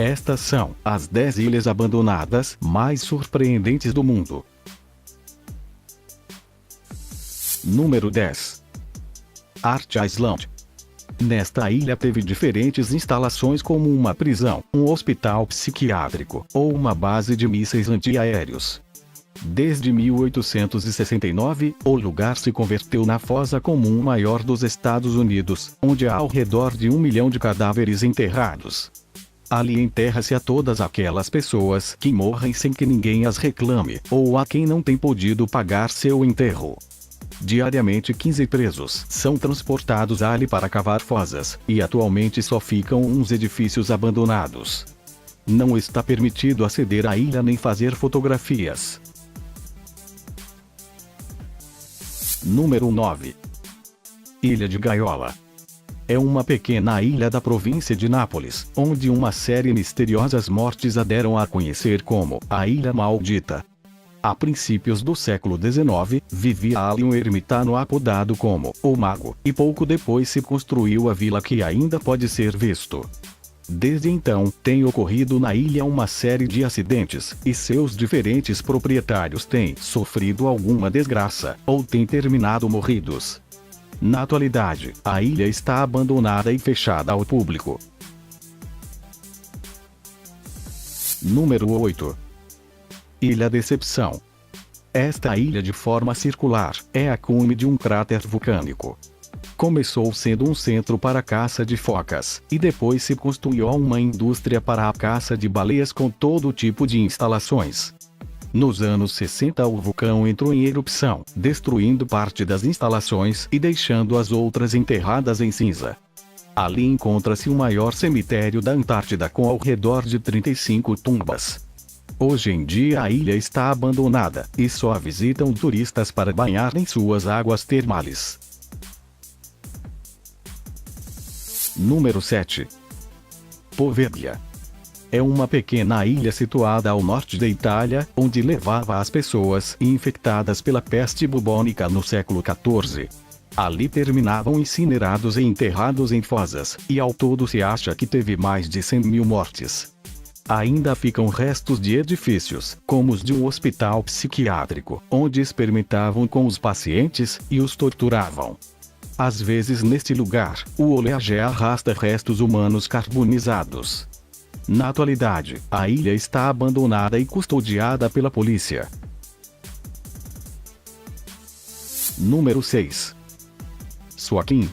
Estas são as 10 ilhas abandonadas mais surpreendentes do mundo. Número 10. Art Island. Nesta ilha teve diferentes instalações como uma prisão, um hospital psiquiátrico ou uma base de mísseis antiaéreos. Desde 1869, o lugar se converteu na fossa comum maior dos Estados Unidos, onde há ao redor de 1 milhão de cadáveres enterrados. Ali enterra-se a todas aquelas pessoas que morrem sem que ninguém as reclame, ou a quem não tem podido pagar seu enterro. Diariamente 15 presos são transportados ali para cavar fosas, e atualmente só ficam uns edifícios abandonados. Não está permitido aceder à ilha nem fazer fotografias. Número 9. Ilha de Gaiola. É uma pequena ilha da província de Nápoles, onde uma série de misteriosas mortes a deram a conhecer como a Ilha Maldita. A princípios do século XIX, vivia ali um ermitano apodado como o Mago, e pouco depois se construiu a vila que ainda pode ser visto. Desde então, tem ocorrido na ilha uma série de acidentes, e seus diferentes proprietários têm sofrido alguma desgraça, ou têm terminado morridos. Na atualidade, a ilha está abandonada e fechada ao público. Número 8. Ilha Decepção. Esta ilha de forma circular, é a cume de um cráter vulcânico. Começou sendo um centro para a caça de focas, e depois se construiu uma indústria para a caça de baleias com todo tipo de instalações. Nos anos 60 o vulcão entrou em erupção, destruindo parte das instalações e deixando as outras enterradas em cinza. Ali encontra-se o maior cemitério da Antártida com ao redor de 35 tumbas. Hoje em dia a ilha está abandonada, e só a visitam turistas para banhar em suas águas termais. Número 7. Poveglia. É uma pequena ilha situada ao norte da Itália, onde levava as pessoas infectadas pela peste bubônica no século XIV. Ali terminavam incinerados e enterrados em fosas, e ao todo se acha que teve mais de 100.000 mortes. Ainda ficam restos de edifícios, como os de um hospital psiquiátrico, onde experimentavam com os pacientes e os torturavam. Às vezes neste lugar, o oleagem arrasta restos humanos carbonizados. Na atualidade, a ilha está abandonada e custodiada pela polícia. Número 6. Suaquim.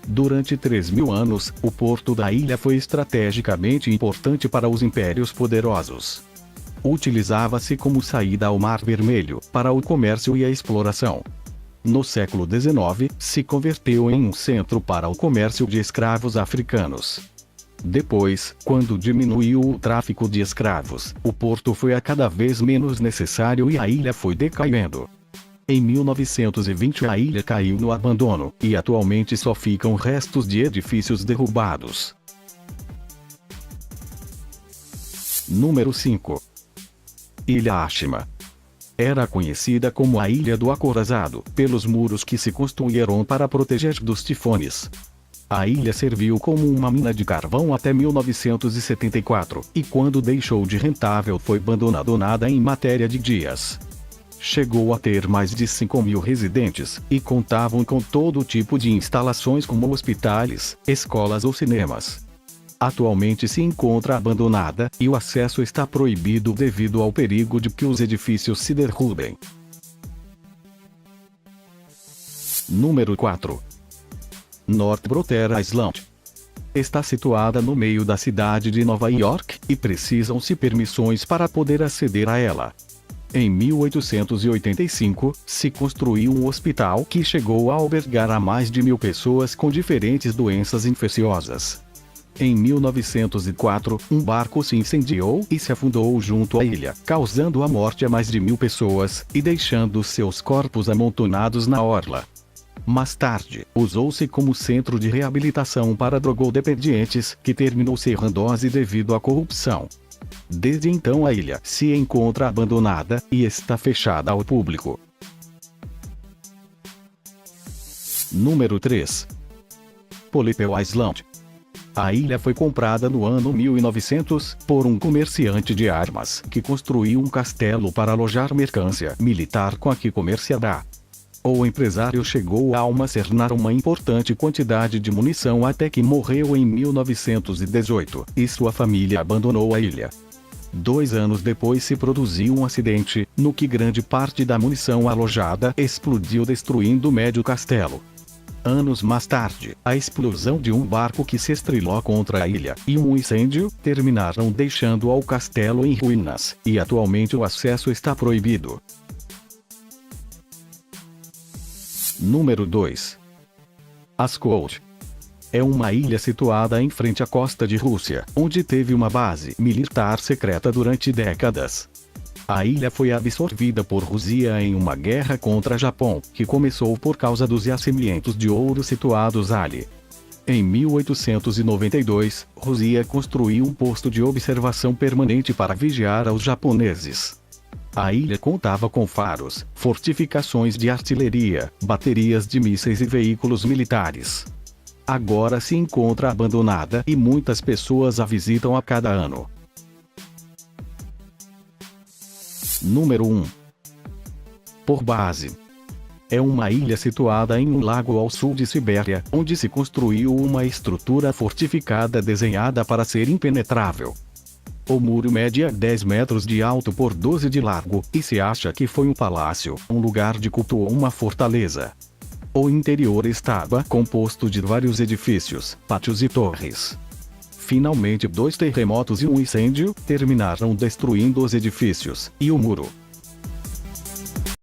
Durante 3.000 anos, o porto da ilha foi estrategicamente importante para os impérios poderosos. Utilizava-se como saída ao Mar Vermelho, para o comércio e a exploração. No século XIX, se converteu em um centro para o comércio de escravos africanos. Depois, quando diminuiu o tráfico de escravos, o porto foi a cada vez menos necessário e a ilha foi decaindo. Em 1920 a ilha caiu no abandono, e atualmente só ficam restos de edifícios derrubados. Número 5. Ilha Ashima. Era conhecida como a Ilha do Acorazado, pelos muros que se construíram para proteger dos tifones. A ilha serviu como uma mina de carvão até 1974, e quando deixou de rentável foi abandonada em matéria de dias. Chegou a ter mais de 5.000 residentes, e contavam com todo tipo de instalações como hospitais, escolas ou cinemas. Atualmente se encontra abandonada, e o acesso está proibido devido ao perigo de que os edifícios se derrubem. Número 4. North Broter Island. Está situada no meio da cidade de Nova York, e precisam-se permissões para poder aceder a ela. Em 1885, se construiu um hospital que chegou a albergar a mais de 1.000 pessoas com diferentes doenças infecciosas. Em 1904, um barco se incendiou e se afundou junto à ilha, causando a morte a mais de 1.000 pessoas, e deixando seus corpos amontonados na orla. Mais tarde, usou-se como centro de reabilitação para drogodependentes, que terminou cerrando devido à corrupção. Desde então a ilha se encontra abandonada, e está fechada ao público. Número 3. Polypel Island. A ilha foi comprada no ano 1900 por um comerciante de armas que construiu um castelo para alojar mercância militar com a que comerciará. O empresário chegou a almacenar uma importante quantidade de munição até que morreu em 1918, e sua família abandonou a ilha. 2 anos depois se produziu um acidente, no que grande parte da munição alojada explodiu destruindo o médio castelo. Anos mais tarde, a explosão de um barco que se estrelou contra a ilha e um incêndio terminaram deixando o castelo em ruínas, e atualmente o acesso está proibido. Número 2. Askol. É uma ilha situada em frente à costa de Rússia, onde teve uma base militar secreta durante décadas. A ilha foi absorvida por Rússia em uma guerra contra Japão, que começou por causa dos yacimientos de ouro situados ali. Em 1892, Rússia construiu um posto de observação permanente para vigiar aos japoneses. A ilha contava com faros, fortificações de artilharia, baterias de mísseis e veículos militares. Agora se encontra abandonada e muitas pessoas a visitam a cada ano. Número 1. Por base. É uma ilha situada em um lago ao sul de Sibéria, onde se construiu uma estrutura fortificada desenhada para ser impenetrável. O muro mede 10 metros de alto por 12 de largo, e se acha que foi um palácio, um lugar de culto ou uma fortaleza. O interior estava composto de vários edifícios, pátios e torres. Finalmente 2 terremotos e um incêndio terminaram destruindo os edifícios e o muro.